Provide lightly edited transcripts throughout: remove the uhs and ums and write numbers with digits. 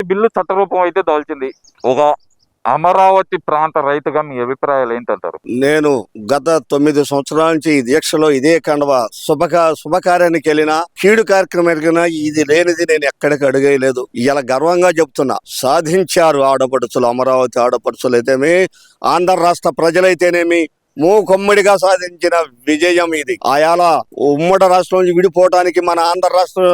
Bill చట్టరూపం అయితే దాల్చింది. ఒక అమరావతి ప్రాంత రైతుగా మీ అభిప్రాయాలు ఏంటంటారు? నేను గత 9 సంవత్సరాల నుంచి ఈ దీక్షలో ఇదే కండవ శుభకార్యానికి వెళ్ళినా, కీడు కార్యక్రమానికి వెళ్ళినా ఇది లేనిది నేను ఎక్కడికి అడుగేయలేదు. ఇలా గర్వంగా చెప్తున్నా, సాధించారు ఆడపడుచులు, అమరావతి ఆడపడుచులు అయితేమి, ఆంధ్ర రాష్ట్ర ప్రజలైతేనేమి మూకొమ్మడిగా సాధించిన విజయం ఇది. ఆయాల ఉమ్మడి రాష్ట్రం నుంచి విడిపోవటానికి, మన ఆంధ్ర రాష్ట్రం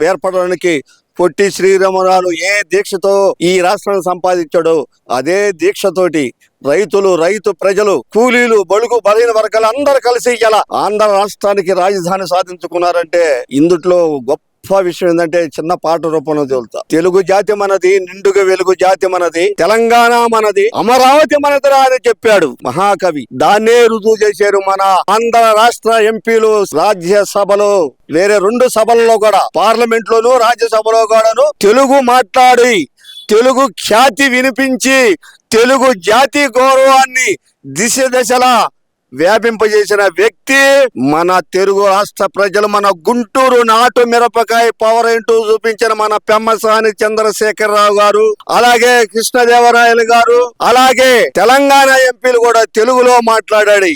ఏర్పడడానికి పొట్టి శ్రీరామరావు ఏ దీక్షతో ఈ రాష్ట్రాన్ని సంపాదించాడో అదే దీక్షతోటి రైతు ప్రజలు, కూలీలు, బడుగు బలైన వర్గాలు అందరు కలిసి ఇలా ఆంధ్ర రాష్ట్రానికి రాజధాని సాధించుకున్నారంటే ఇందుట్లో గొప్ప విషయం ఏంటంటే చిన్న పాట రూపంలో తెలుతా. తెలుగు జాతి మనది, నిండుగా వెలుగు జాతి మనది, తెలంగాణ మనది, అమరావతి మనదిరా అని చెప్పాడు మహాకవి. దాన్నే రుజువు చేశారు మన ఆంధ్ర రాష్ట్ర ఎంపీలు. రాజ్యసభలో వేరే 2 సభల్లో కూడా, పార్లమెంట్ లోను రాజ్యసభలో కూడాను తెలుగు మాట్లాడి, తెలుగు ఖ్యాతి వినిపించి, తెలుగు జాతి గౌరవాన్ని దశలా వ్యాపింపజేసిన వ్యక్తి మన తెలుగు రాష్ట్ర ప్రజలు. మన గుంటూరు నాటు మిరపకాయ పవర్ ఏంటూ చూపించిన మన పెమ్మసాని చంద్రశేఖరరావు గారు, అలాగే కృష్ణదేవరాయలు గారు, అలాగే తెలంగాణ ఎంపీలు కూడా తెలుగులో మాట్లాడేది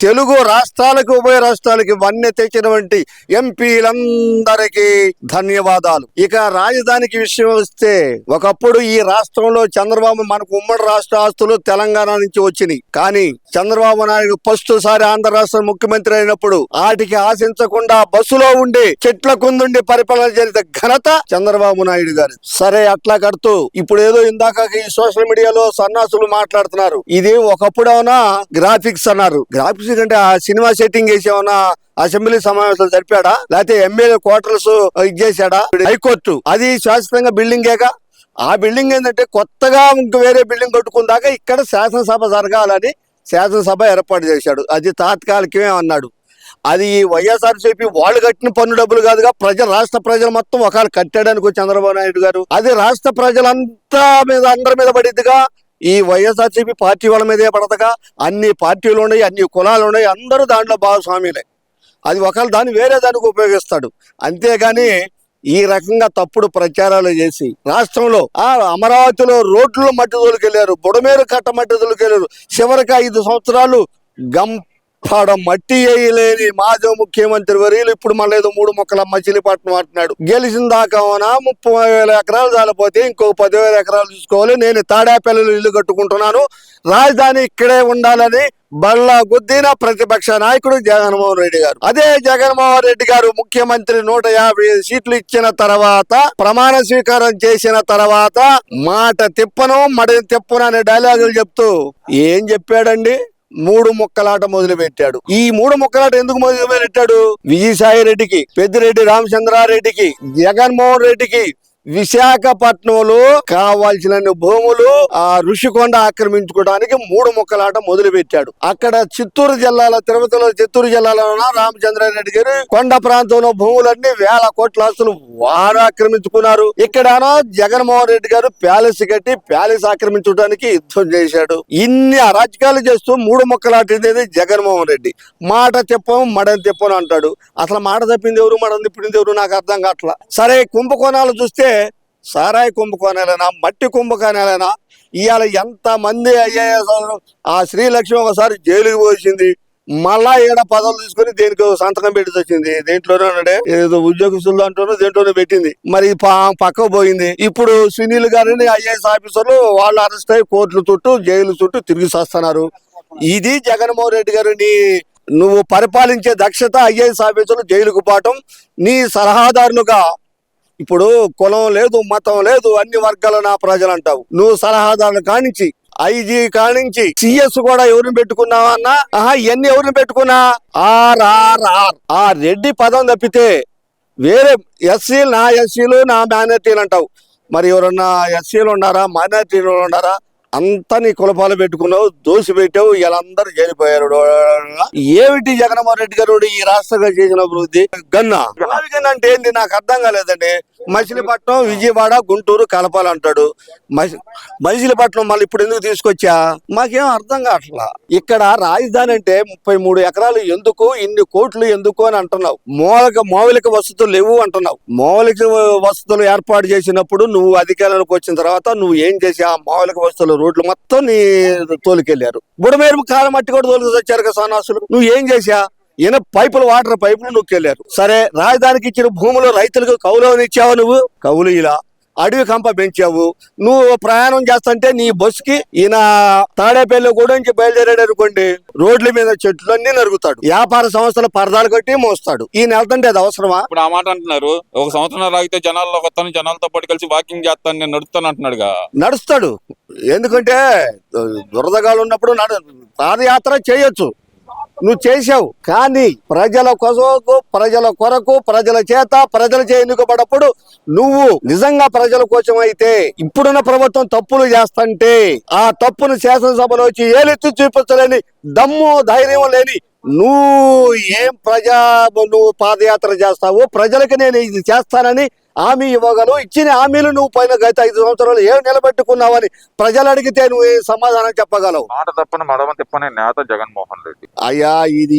తెలుగు రాష్ట్రాలకు, ఉభయ రాష్ట్రాలకి వన్నె తెచ్చినటువంటి ఎంపీలందరికీ ధన్యవాదాలు. ఇక రాజధానికి విషయం వస్తే, ఒకప్పుడు ఈ రాష్ట్రంలో చంద్రబాబు మనకు ఉమ్మడి రాష్ట్ర ఆస్తులు తెలంగాణ నుంచి వచ్చినాయి. కానీ చంద్రబాబు నాయుడు ఫస్ట్ సారి ఆంధ్ర రాష్ట్ర ముఖ్యమంత్రి అయినప్పుడు వాటికి ఆశించకుండా బస్సులో ఉండి చెట్ల కుందుండి పరిపాలన చేసిన ఘనత చంద్రబాబు నాయుడు గారు. సరే, అట్లా కడుతూ ఇప్పుడు ఏదో ఇందాక ఈ సోషల్ మీడియాలో సన్నాసులు మాట్లాడుతున్నారు, ఇది ఒకప్పుడు ఏమన్నా గ్రాఫిక్స్ అన్నారు. గ్రాఫిక్స్ అంటే ఆ సినిమా సెట్టింగ్ వేసి ఏమన్నా అసెంబ్లీ సమావేశాలు జరిపాడా, లేకపోతే ఎమ్మెల్యే క్వార్టర్స్ ఇచ్చేసాడా? హైకోర్టు అది శాశ్వతంగా బిల్డింగేగా. ఆ బిల్డింగ్ ఏంటంటే కొత్తగా ఇంక వేరే బిల్డింగ్ కట్టుకుందాకా ఇక్కడ శాసనసభ జరగాలని శాసనసభ ఏర్పాటు చేశాడు. అది తాత్కాలికమే అన్నాడు. అది వైఎస్ఆర్సీపీ వాళ్ళు కట్టిన పన్ను డబ్బులు కాదుగా, రాష్ట్ర ప్రజలు మొత్తం ఒకవేళ కట్టాడనుకో చంద్రబాబు నాయుడు గారు, అది రాష్ట్ర ప్రజలంతా మీద అందరి మీద పడిద్దిగా. ఈ వైఎస్ఆర్సీపీ పార్టీ వాళ్ళ మీదే పడతగా. అన్ని పార్టీలు ఉన్నాయి, అన్ని కులాలు ఉన్నాయి, అందరూ దాంట్లో భాగస్వామ్యులే. అది ఒకవేళ దాన్ని వేరే దానికి ఉపయోగిస్తాడు. అంతేగాని ఈ రకంగా తప్పుడు ప్రచారాలు చేసి రాష్ట్రంలో అమరావతిలో రోడ్లు మట్టి తోలుకెళ్లారు, బుడమేరు కట్ట మట్టి తోలుకెళ్లారు. చివరికి 5 సంవత్సరాలు గంపాడ మట్టి వేయలేని మాజీ ముఖ్యమంత్రి వర్యులు ఇప్పుడు మళ్ళీ ఏదో 3 మొక్కల మచిలీపట్నం అంటున్నాడు. గెలిచిన దాకా 30,000 ఎకరాలు చాలిపోతే ఇంకో 10,000 ఎకరాలు చూసుకోవాలి, నేను తాడేపల్లిలో ఇల్లు కట్టుకుంటున్నాను, రాజధాని ఇక్కడే ఉండాలని బళ్ళ గుద్దిన ప్రతిపక్ష నాయకుడు జగన్మోహన్ రెడ్డి గారు. అదే జగన్మోహన్ రెడ్డి గారు ముఖ్యమంత్రి 150 సీట్లు ఇచ్చిన తర్వాత, ప్రమాణ స్వీకారం చేసిన తర్వాత మాట తిప్పను మడిని తిప్పను అనే డైలాగులు చెప్తూ ఏం చెప్పాడండి? 3 ముక్కలాట మొదలు పెట్టాడు. ఈ 3 ముక్కలాట ఎందుకు మొదలు పెట్టాడు? విజయసాయి రెడ్డికి, పెద్దిరెడ్డి రామచంద్రారెడ్డికి, జగన్మోహన్ రెడ్డికి విశాఖపట్నంలో కావాల్సిన భూములు ఆ ఋషికొండ ఆక్రమించుకోవడానికి 3 ముక్కలాట మొదలు పెట్టాడు. అక్కడ చిత్తూరు జిల్లాలో, తిరుపతిలో చిత్తూరు జిల్లాలో రామచంద్రారెడ్డి గారు కొండ ప్రాంతంలో భూములన్నీ 1000 కోట్ల ఆస్తులు వారు ఆక్రమించుకున్నారు. ఇక్కడనో జగన్మోహన్ రెడ్డి గారు ప్యాలెస్ కట్టి ప్యాలెస్ ఆక్రమించడానికి యుద్ధం చేశాడు. ఇన్ని అరాజకాలు చేస్తూ 3 ముక్కలాటేది జగన్మోహన్ రెడ్డి. మాట తిప్పం మడని తిప్పను అంటాడు. అసలు మాట తప్పింది ఎవరు, మడని తిప్పింది ఎవరు నాకు అర్థం కావట్లా. సరే, కుంభకోణాలు చూస్తే సారాయి కుంభకోణాలైనా, మట్టి కుంభకోణాలైనా, ఇవాళ ఎంత మంది ఐఏఎస్ ఆ శ్రీలక్ష్మి ఒకసారి జైలుకి పోసింది, మళ్ళా 7 పదవులు తీసుకుని దేనికి సంతకం పెట్టి వచ్చింది. దేంట్లోనే ఉన్నాడే ఏదో ఉద్యోగస్తులు అంటూనే దేంట్లోనే పెట్టింది. మరి పక్కకు పోయింది. ఇప్పుడు సునీల్ గారిని ఐఏఎస్ ఆఫీసర్లు వాళ్ళు అరెస్ట్ అయ్యి కోర్టుల చుట్టూ జైలు చుట్టూ తిరిగి వస్తున్నారు. ఇది జగన్మోహన్ రెడ్డి గారిని నువ్వు పరిపాలించే దక్షత. ఐఏఎస్ ఆఫీసర్లు జైలుకు పోవటం, నీ సలహాదారులుగా ఇప్పుడు కులం లేదు, మతం లేదు, అన్ని వర్గాల నా ప్రజలు అంటావు. నువ్వు సలహాదారులు కానించి, ఐజీ కానించి, సిఎస్ కూడా ఎవరిని పెట్టుకున్నావా అన్నా? ఇవన్నీ ఎవరిని పెట్టుకున్నా? RRR ఆ రెడ్డి పదం తప్పితే వేరే ఎస్సీలు, నా ఎస్సీలు, నా మైనార్టీలు అంటావు. మరి ఎవరన్నా ఎస్సీలు ఉన్నారా, మైనార్టీలు ఉన్నారా? అంతా నీ కులపాలు పెట్టుకున్నావు, దోసి పెట్టావు, వీళ్ళందరూ చనిపోయారు. ఏమిటి జగన్మోహన్ రెడ్డి గారు ఈ రాష్ట్రంగా చేసిన అభివృద్ధి? గన్నా అంటే ఏంది నాకు అర్థం కాలేదండి. మచిలీపట్నం, విజయవాడ, గుంటూరు కలపాలంటాడు. మచిలీపట్నం మళ్ళీ ఇప్పుడు ఎందుకు తీసుకొచ్చా మాకేం అర్థం కావట్లా. ఇక్కడ రాజధాని అంటే 33 ఎకరాలు ఎందుకు, ఇన్ని కోట్లు ఎందుకు అని అంటున్నావు. మౌలిక వసతులు లేవు అంటున్నావు. మౌలిక వసతులు ఏర్పాటు చేసినప్పుడు నువ్వు అధికారంలోకి వచ్చిన తర్వాత నువ్వు ఏం చేసి ఆ మౌలిక వసతులు రోడ్లు మొత్తం నీ తోలికెళ్లారు. బుడమేరు కాలం మట్టి కూడా తోలికి వచ్చారు కదా సన్నాసులు. నువ్వు ఏం చేసా? ఈయన వాటర్ పైపులు నొక్కెళ్ళారు. సరే, రాజధానికి ఇచ్చిన భూములు రైతులకు కౌలుని ఇచ్చావు. నువ్వు కౌలు ఇలా అడవి కంప పెంచావు. నువ్వు ప్రయాణం చేస్తుంటే నీ బస్సుకి ఈయన తాడేపల్లి కూడా నుంచి బయలుదేరాడు అనుకోండి, రోడ్ల మీద చెట్లన్నీ నరుగుతాడు. వ్యాపార సంస్థల పరదాలు కట్టి మోస్తాడు. ఈయన వెళ్తుంటే అది అవసరమా? ఇప్పుడు ఆ మాట అంటున్నారు. ఒక సంవత్సరం రాగితే జనాల్లో వస్తాను, జనాలతో పాటు కలిసి వాకింగ్ చేస్తాను, నేను నడుస్తాను అంటున్నాడుగా. నడుస్తాడు. ఎందుకంటే దురదగాలు ఉన్నప్పుడు పాదయాత్ర చేయొచ్చు. నువ్వు చేసావు. కానీ ప్రజల కొరకు, ప్రజల కొరకు, ప్రజల చేత, ప్రజలచే ఎన్నుకబడప్పుడు నువ్వు నిజంగా ప్రజల కోసం అయితే ఇప్పుడున్న ప్రభుత్వం తప్పులు చేస్తుంటే ఆ తప్పును శాసనసభలో వచ్చి ఏలెత్తి చూపించలేని దమ్ము, ధైర్యం లేని నువ్వు పాదయాత్ర చేస్తావు. ప్రజలకి నేను ఇది చేస్తానని హామీ ఇవ్వగలవు. ఇచ్చిన హామీలు నువ్వు పైన గత 5 సంవత్సరాలు ఏం నిలబెట్టుకున్నావని ప్రజలు అడిగితే నువ్వు సమాధానం చెప్పగలవు. మాట తప్పని మడమ తిప్పని నేత జగన్మోహన్ రెడ్డి. అయ్యా, ఇది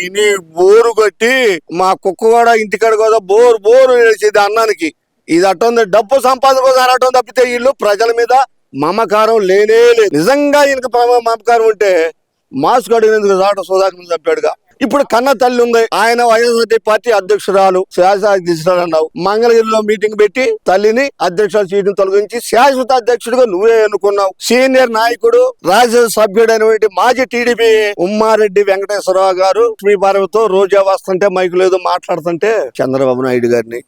ఇని బోరు కట్టి మా కుక్క కూడా ఇంటికాడ కూడా బోరు వేసేది అన్నానికి. ఇది అట్టుంది, డబ్బు సంపాదన కోసం అరటం తప్పితే వీళ్ళు ప్రజల మీద మమకారం లేనే లేదు. నిజంగా ఈయనకి మమకారం ఉంటే మాస్క్ అడిగినందుకు రాట సుధాకర్ చెప్పాడుగా. ఇప్పుడు కన్న తల్లి ఉంది, ఆయన వైఎస్ఆర్సీపీ పార్టీ అధ్యక్షురాలు, శాశ్వత అధ్యక్షురాలు అన్నావు. మంగళగిరిలో మీటింగ్ పెట్టి తల్లిని అధ్యక్షురాలు సీటును తొలగించి శాశ్వత అధ్యక్షుడిగా నువ్వే ఎన్నుకున్నావు. సీనియర్ నాయకుడు, రాజ్యసభ సభ్యుడైనటువంటి మాజీ టీడీపీ ఉమ్మారెడ్డి వెంకటేశ్వరరావు గారు మీ భార్యతో రోజా వస్తుంటే మైకు లేదు మాట్లాడుతుంటే చంద్రబాబు నాయుడు గారిని,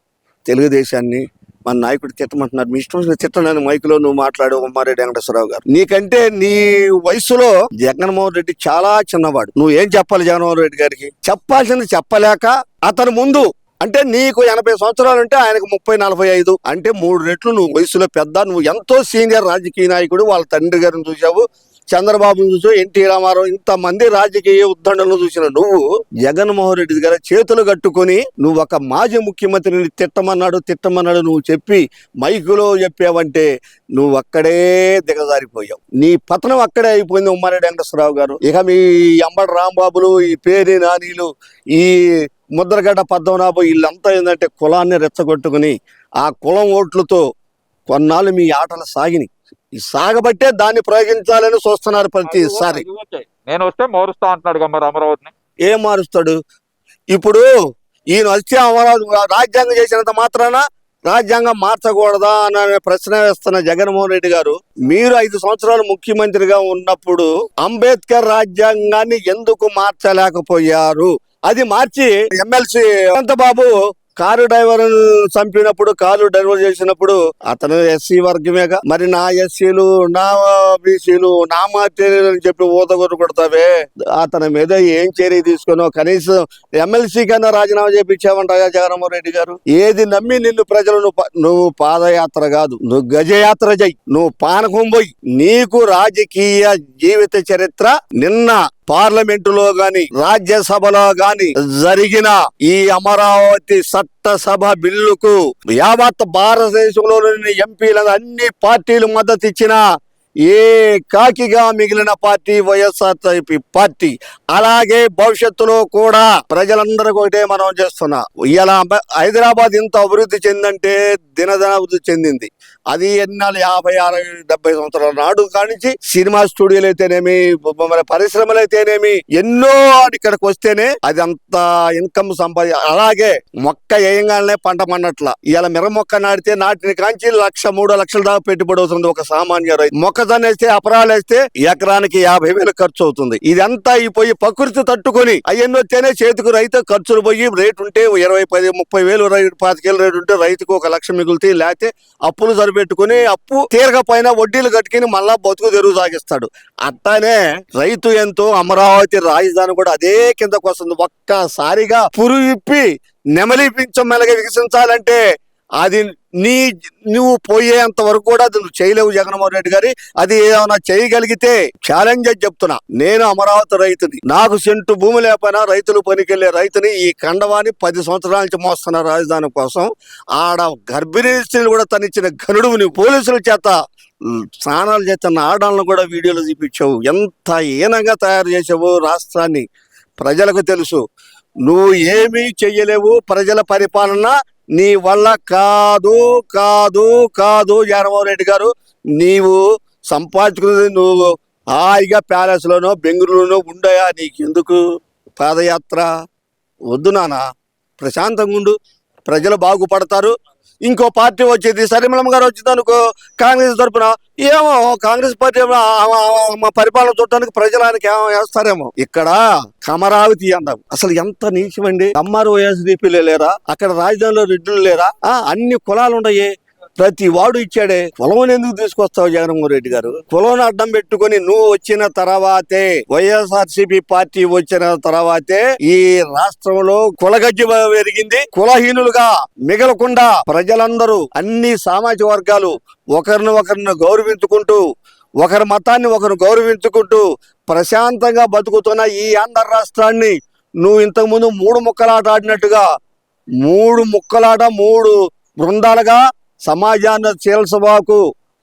తెలుగుదేశాన్ని, మన నాయకుడు తిట్టమంటున్నారు. మీ ఇష్టం తిట్టనని మైకులో నువ్వు మాట్లాడు. ఉమ్మారెడ్డి వెంకటేశ్వరరావు గారు, నీకంటే నీ వయసులో జగన్మోహన్ రెడ్డి చాలా చిన్నవాడు. నువ్వు ఏం చెప్పాలి జగన్మోహన్ రెడ్డి గారికి? చెప్పాల్సింది చెప్పలేక అతను ముందు అంటే నీకు 80 సంవత్సరాలు ఉంటే ఆయనకు 30-45 అంటే 3 రెట్లు నువ్వు వయసులో పెద్ద. నువ్వు ఎంతో సీనియర్ రాజకీయ నాయకుడు. వాళ్ళ తండ్రి గారిని చూసావు, చంద్రబాబును చూసావు, ఎన్టీ రామారావు, ఇంతమంది రాజకీయ ఉద్దండలను చూసిన నువ్వు జగన్మోహన్ రెడ్డి గారు చేతులు కట్టుకుని నువ్వు ఒక మాజీ ముఖ్యమంత్రిని తిట్టమన్నాడు నువ్వు చెప్పి మైకులో చెప్పావంటే నువ్వు అక్కడే దిగజారిపోయావు. నీ పతనం అక్కడే అయిపోయింది ఉమ్మారెడ్డి వెంకటేశ్వరరావు గారు. ఇక మీ అంబటి రాంబాబులు, ఈ పేరు నానీలు, ఈ ముద్రగడ్డ పద్మనాభం వీళ్ళంతా ఏంటంటే కులాన్ని రెచ్చగొట్టుకుని ఆ కులం ఓట్లతో కొన్నాళ్ళు మీ ఆటలు సాగిని. ఈ సాగబట్టే దాన్ని ప్రయోగించాలని చూస్తున్నారు ప్రతిసారి. నేను వస్తే మారుస్తా అంటున్నాడు మరి అమరావతిని. ఏం మారుస్తాడు? ఇప్పుడు ఈయన వచ్చే అమరావతి రాజ్యాంగం చేసినంత మాత్రాన రాజ్యాంగం మార్చకూడదా అనే ప్రశ్న వేస్తున్న జగన్మోహన్ రెడ్డి గారు, మీరు 5 సంవత్సరాలు ముఖ్యమంత్రిగా ఉన్నప్పుడు అంబేద్కర్ రాజ్యాంగాన్ని ఎందుకు మార్చలేకపోయారు? అది మార్చి ఎమ్మెల్సీ అనంతబాబు కారు డ్రైవర్ చంపినప్పుడు, కారు డ్రైవర్ చేసినప్పుడు అతను ఎస్సీ వర్గమేగా, మరి నా ఎస్సీలు, నా బీసీలు, నా మార్చేలు అని చెప్పి ఊతగొట్టు కొడతావే, అతని మీద ఏం చర్య తీసుకున్నావు? కనీసం ఎమ్మెల్సీ కన్నా రాజీనామా చేపించావంటాయా జగన్మోహన్ రెడ్డి గారు? ఏది నమ్మి నిన్ను ప్రజలు నువ్వు పాదయాత్ర కాదు, నువ్వు గజయాత్ర చెయ్యి, నువ్వు పానకం పోయి. నీకు రాజకీయ జీవిత చరిత్ర నిన్న పార్లమెంటులో గాని రాజ్యసభలో గాని జరిగిన ఈ అమరావతి చట్టసభ బిల్లుకు యావత్ భారతదేశంలోని ఎంపీలను అన్ని పార్టీలు మద్దతు ఇచ్చిన కాకిగా మిగిలిన పార్టీ వైఎస్ఆర్సీపీ పార్టీ. అలాగే భవిష్యత్తులో కూడా ప్రజలందరూ ఒకటే మనం చేస్తున్నా. ఇలా హైదరాబాద్ ఇంత అభివృద్ధి చెందంటే దినదినాభివృద్ధి చెందింది. అది ఎన్నాళ్ళు 50, 60, 70 సంవత్సరాల నాడు కానించి సినిమా స్టూడియోలు అయితేనేమి, పరిశ్రమలు అయితేనేమి ఎన్నో ఇక్కడికి వస్తేనే అది అంత ఇన్కమ్ అలాగే మొక్క వేయంగానే పంట పండట్ల. ఇలా మిర మొక్క నాటిన కాంచి 1,00,000, 3 లక్షల దాకా పెట్టుబడి అవుతుంది ఒక సామాన్య రైతు. మొక్కజొన్న వేస్తే, అపరాలు వేస్తే ఎకరానికి 50,000 ఖర్చు అవుతుంది. ఇదంతా అయిపోయి ప్రకృతి తట్టుకొని అవన్నీ వస్తేనే చేతికి రైతు ఖర్చులు పోయి రేటు ఉంటే 20, 10, 30,000, 25,000 రేటు ఉంటే రైతుకు 1,00,000 మిగులుతాయి. లేకపోతే అప్పులు సరిపెట్టుకుని అప్పు తీరకపోయినా వడ్డీలు కట్టుకుని మళ్ళా బతుకు తెరువు సాగిస్తాడు. అట్టానే రైతు ఎంతో అమరావతి రాజధాని కూడా అదే కిందకు వస్తుంది. ఒక్కసారిగా పురుగు ఇప్పి నెమలి పింఛం మెలగ వికసించాలంటే అది నువ్వు పోయేంత వరకు కూడా అది నువ్వు చేయలేవు జగన్మోహన్ రెడ్డి గారి. అది ఏమైనా చేయగలిగితే ఛాలెంజ్ అని చెప్తున్నా. నేను అమరావతి రైతుని, నాకు సెంటు భూమి లేకపోయినా రైతులు పనికెళ్లే రైతుని ఈ కండవాన్ని 10 సంవత్సరాల నుంచి మోస్తున్న రాజధాని కోసం. ఆడ గర్భిణీ స్త్రీలు కూడా తనిచ్చిన ఘనుడు నువ్వు. పోలీసుల చేత స్నానాలు చేస్తున్న ఆడాలను కూడా వీడియోలు చూపించావు. ఎంత హీనంగా తయారు చేసావు రాష్ట్రాన్ని ప్రజలకు తెలుసు. నువ్వు ఏమీ చెయ్యలేవు. ప్రజల పరిపాలన నీ వల్ల కాదు కాదు కాదు. జగన్మోహన్ రెడ్డి గారు, నీవు సంపాదించుకున్నది నువ్వు హాయిగా ప్యాలెస్లోనో బెంగళూరులోనో ఉండయా? నీకెందుకు పాదయాత్ర? వద్దు నాన్న, ప్రశాంతంగా ఉండు. ప్రజలు బాగుపడతారు. ఇంకో పార్టీ వచ్చేది, సరిమలం గారు వచ్చింది అనుకో కాంగ్రెస్ తరఫున, ఏమో కాంగ్రెస్ పార్టీ మా పరిపాలన చూడటానికి ప్రజలానికి ఏమో వేస్తారేమో. ఇక్కడ అమరావతి అన్నాం. అసలు ఎంత నీచమండి. అమ్మారు వైఎస్డీపీలే లేరా? అక్కడ రాజధానిలో రెడ్డిలు లేరా? అన్ని కులాలు ఉన్నాయి. ప్రతి వాడు ఇచ్చాడే. కులం ఎందుకు తీసుకొస్తావు జగన్మోహన్ రెడ్డి గారు? కులం అడ్డం పెట్టుకుని నువ్వు వచ్చిన తర్వాతే, వైఎస్ఆర్సీపీ పార్టీ వచ్చిన తర్వాతే ఈ రాష్ట్రంలో కులగజ్జి పెరిగింది. కులహీనులుగా మిగలకుండా ప్రజలందరూ, అన్ని సామాజిక వర్గాలు ఒకరిని గౌరవించుకుంటూ, ఒకరి మతాన్ని ఒకరు గౌరవించుకుంటూ ప్రశాంతంగా బతుకుతున్న ఈ ఆంధ్ర రాష్ట్రాన్ని నువ్వు ఇంతకుముందు 3 ముక్కలాట ఆడినట్టుగా 3 ముక్కలాట 3 బృందాలుగా సమాజాన్ని చీల్చబాకు.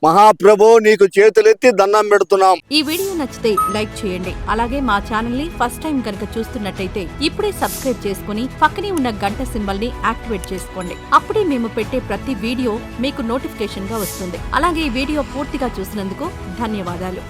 మహాప్రభు, నీకు చేతులెత్తి దండం పెడుతున్నాం. ఈ వీడియో నచ్చితే లైక్ చేయండి. అలాగే మా ఛానల్ ని ఫస్ట్ టైం కనుక చూస్తున్నట్టయితే ఇప్పుడే సబ్స్క్రైబ్ చేసుకుని పక్కనే ఉన్న గంట సింబల్ ని యాక్టివేట్ చేసుకోండి. అప్పుడే మేము పెట్టే ప్రతి వీడియో మీకు నోటిఫికేషన్ గా వస్తుంది. అలాగే ఈ వీడియో పూర్తిగా చూసినందుకు ధన్యవాదాలు.